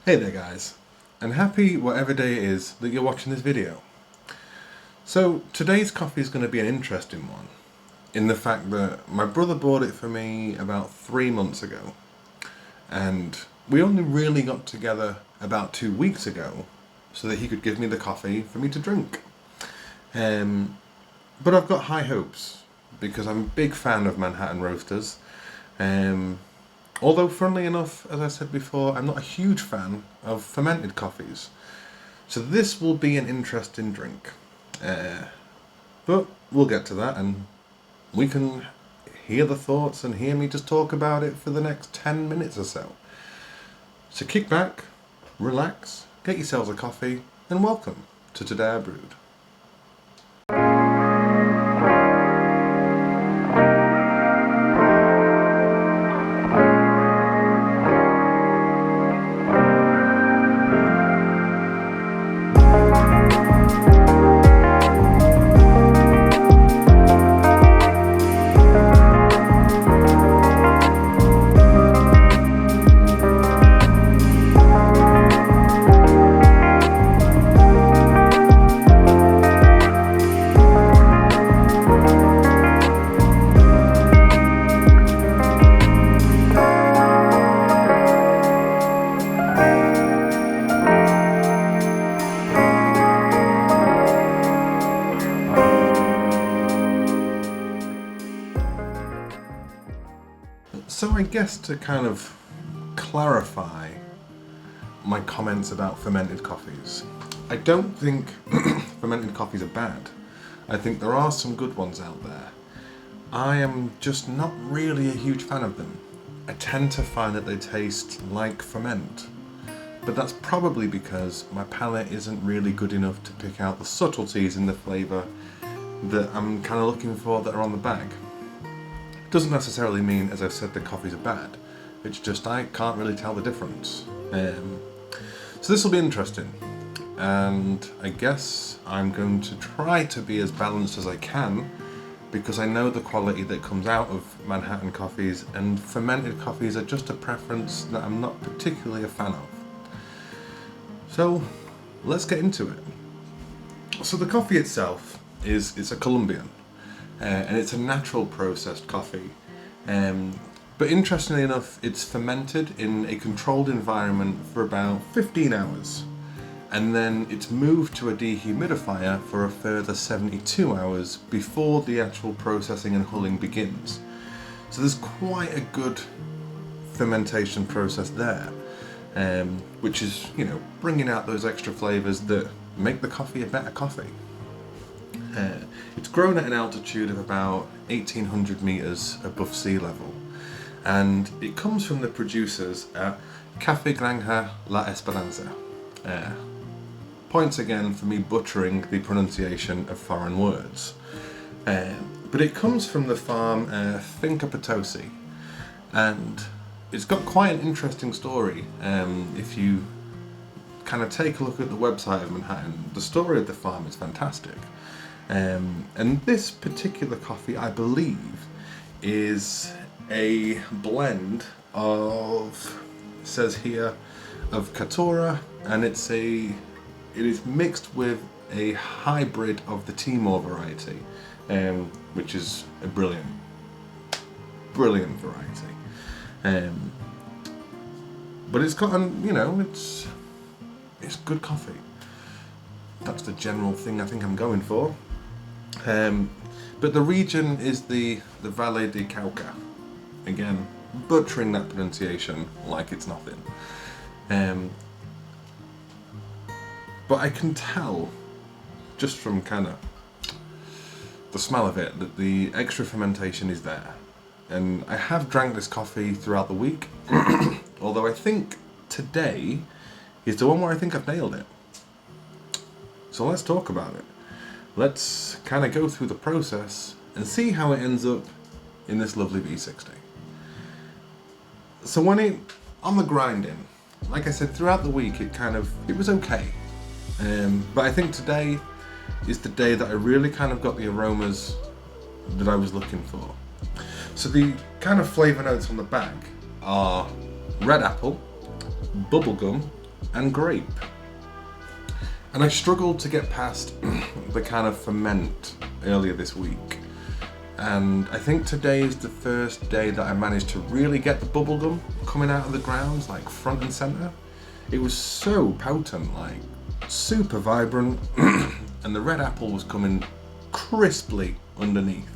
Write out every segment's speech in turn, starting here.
Hey there guys, and happy whatever day it is that you're watching this video. So today's coffee is going to be an interesting one, in the fact that my brother bought it for me about 3 months ago, and we only really got together about 2 weeks ago so that he could give me the coffee for me to drink. But I've got high hopes, because I'm a big fan of Manhattan roasters. Although, funnily enough, as I said before, I'm not a huge fan of fermented coffees. So this will be an interesting drink. But we'll get to that, and we can hear the thoughts and hear me just talk about it for the next 10 minutes or so. So kick back, relax, get yourselves a coffee, and welcome to Today I Brewed. So I guess to kind of clarify my comments about fermented coffees, I don't think fermented coffees are bad. I think there are some good ones out there. I am just not really a huge fan of them. I tend to find that they taste like ferment, but that's probably because my palate isn't really good enough to pick out the subtleties in the flavour that I'm kind of looking for that are on the bag. Doesn't necessarily mean, as I've said, the coffees are bad. It's just I can't really tell the difference. So this will be interesting, and I guess I'm going to try to be as balanced as I can, because I know the quality that comes out of Manhattan coffees, and fermented coffees are just a preference that I'm not particularly a fan of. So let's get into it. So the coffee itself it's a Colombian. And it's a natural processed coffee. But interestingly enough, it's fermented in a controlled environment for about 15 hours. And then it's moved to a dehumidifier for a further 72 hours before the actual processing and hulling begins. So there's quite a good fermentation process there, which is, bringing out those extra flavours that make the coffee a better coffee. It's grown at an altitude of about 1800 meters above sea level, and it comes from the producers at Café Granja La Esperanza. Points again for me butchering the pronunciation of foreign words. But it comes from the farm Finca Potosi, and it's got quite an interesting story. If you kind of take a look at the website of Manhattan, the story of the farm is fantastic. And this particular coffee, I believe, is a blend of, it says here, of Caturra, and it is mixed with a hybrid of the Timor variety, which is a brilliant variety. But it's got, it's good coffee. That's the general thing I think I'm going for. But the region is the Valle de Cauca. Again, butchering that pronunciation like it's nothing. But I can tell, just from kind of the smell of it, that the extra fermentation is there. And I have drank this coffee throughout the week, although I think today is the one where I think I've nailed it. So let's talk about it. Let's kind of go through the process and see how it ends up in this lovely V60. So when on the grinding, like I said, throughout the week it was okay. But I think today is the day that I really kind of got the aromas that I was looking for. So the kind of flavour notes on the back are red apple, bubblegum, and grape. And I struggled to get past the kind of ferment earlier this week. And I think today is the first day that I managed to really get the bubblegum coming out of the ground, like front and center. It was so potent, like super vibrant, and the red apple was coming crisply underneath.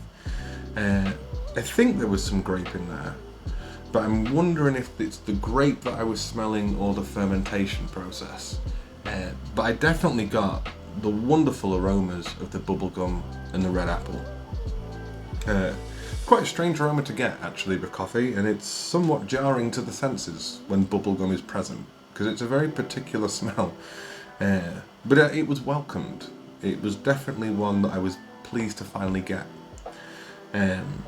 I think there was some grape in there, but I'm wondering if it's the grape that I was smelling or the fermentation process. But I definitely got the wonderful aromas of the bubblegum and the red apple. Quite a strange aroma to get actually with coffee, and it's somewhat jarring to the senses when bubblegum is present, because it's a very particular smell. But it was welcomed. It was definitely one that I was pleased to finally get. And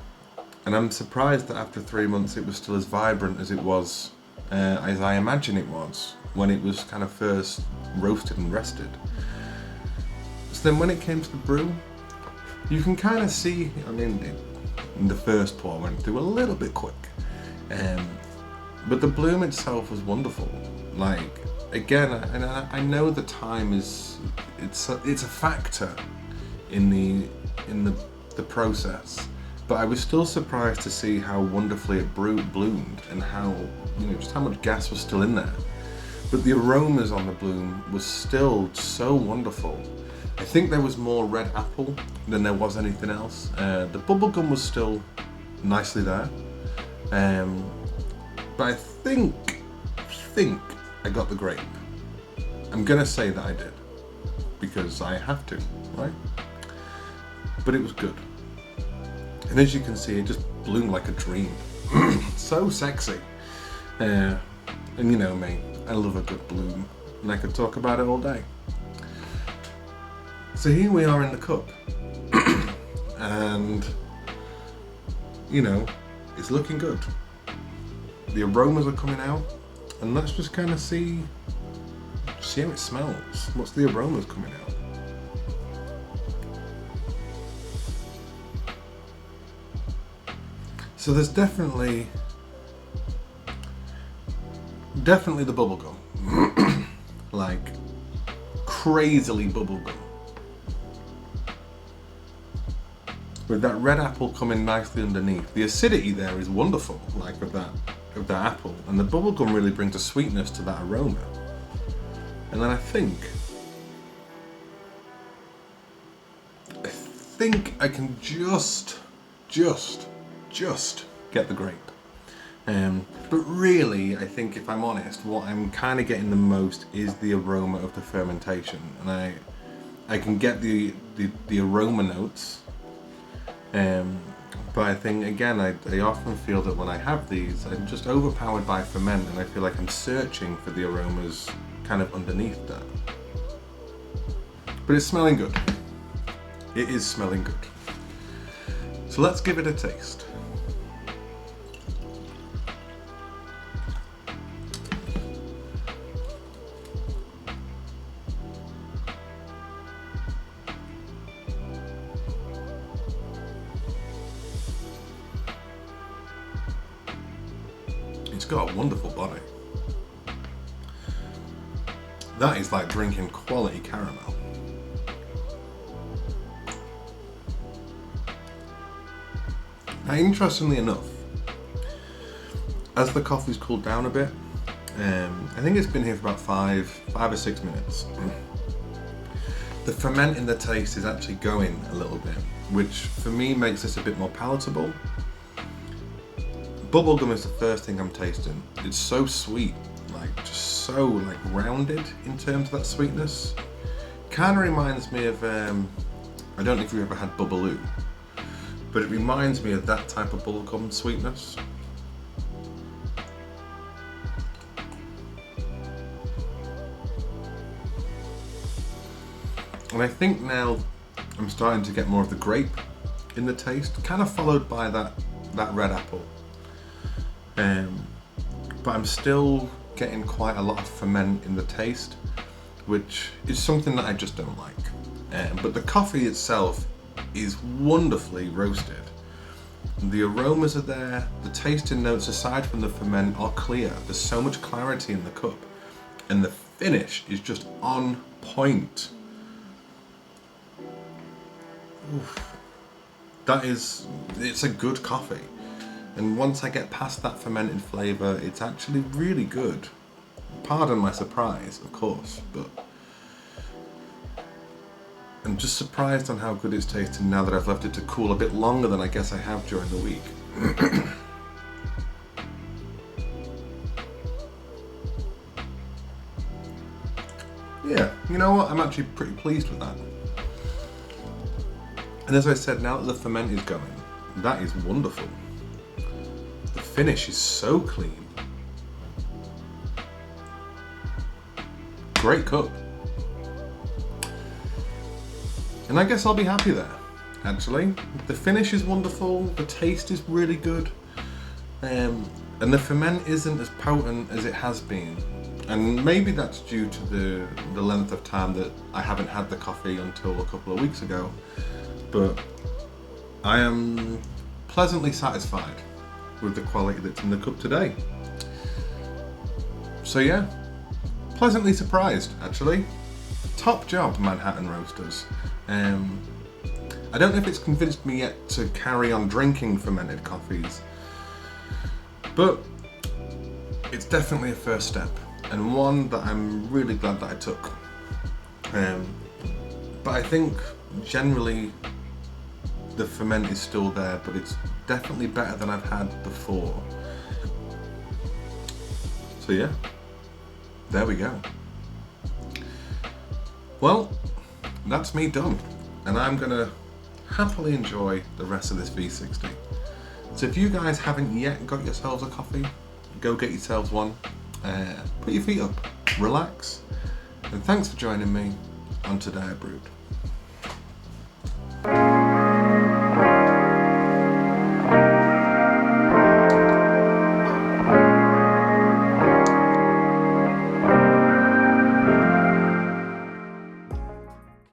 I'm surprised that after 3 months it was still as vibrant as it was, as I imagine it was, when it was kind of first roasted and rested. So then when it came to the brew, you can kind of see, I mean, in the first pour went through a little bit quick. But the bloom itself was wonderful. Like, again, I know the time it's a factor in the process, but I was still surprised to see how wonderfully it bloomed and how, just how much gas was still in there. But the aromas on the bloom was still so wonderful. I think there was more red apple than there was anything else. The bubblegum was still nicely there. But I think I got the grape. I'm gonna say that I did, because I have to, right? But it was good. And as you can see, it just bloomed like a dream. So sexy. And you know me, I love a good bloom, and I could talk about it all day. So here we are in the cup, and it's looking good. The aromas are coming out, and let's just kind of see how it smells. What's the aromas coming out? So there's definitely the bubblegum, like crazily bubblegum. With that red apple coming nicely underneath. The acidity there is wonderful, like of that apple, and the bubblegum really brings a sweetness to that aroma. And then I think I can just get the grape. But really, I think if I'm honest, what I'm kind of getting the most is the aroma of the fermentation, and I can get the aroma notes. But I think, again, I often feel that when I have these, I'm just overpowered by ferment, and I feel like I'm searching for the aromas kind of underneath that. But it's smelling good. It is smelling good. So let's give it a taste. It's got a wonderful body. That is like drinking quality caramel. Now, interestingly enough, as the coffee's cooled down a bit, I think it's been here for about 5 or 6 minutes. The ferment in the taste is actually going a little bit, which for me makes this a bit more palatable. Bubblegum is the first thing I'm tasting. It's so sweet, like just so like rounded in terms of that sweetness. Kind of reminds me of, I don't know if you've ever had Bubbaloo, but it reminds me of that type of bubblegum sweetness. And I think now I'm starting to get more of the grape in the taste, kind of followed by that red apple. But I'm still getting quite a lot of ferment in the taste, which is something that I just don't like. But the coffee itself is wonderfully roasted. The aromas are there, the tasting notes aside from the ferment are clear. There's so much clarity in the cup. and the finish is just on point. Oof. It's a good coffee. And once I get past that fermented flavour, it's actually really good. Pardon my surprise, of course, but I'm just surprised on how good it's tasting now that I've left it to cool a bit longer than I guess I have during the week. Yeah, you know what? I'm actually pretty pleased with that. And as I said, now that the ferment is going, that is wonderful. The finish is so clean. Great cup. And I guess I'll be happy there, actually. The finish is wonderful, the taste is really good, and the ferment isn't as potent as it has been. And maybe that's due to the length of time that I haven't had the coffee until a couple of weeks ago. But I am pleasantly satisfied with the quality that's in the cup today. So yeah, pleasantly surprised, actually. Top job, Manhattan Roasters. I don't know if it's convinced me yet to carry on drinking fermented coffees, but it's definitely a first step, and one that I'm really glad that I took. But I think generally the ferment is still there, but it's definitely better than I've had before. So yeah, there we go. Well, that's me done, and I'm gonna happily enjoy the rest of this V60. So if you guys haven't yet got yourselves a coffee, go get yourselves one, put your feet up, relax, and thanks for joining me on Today I Brewed.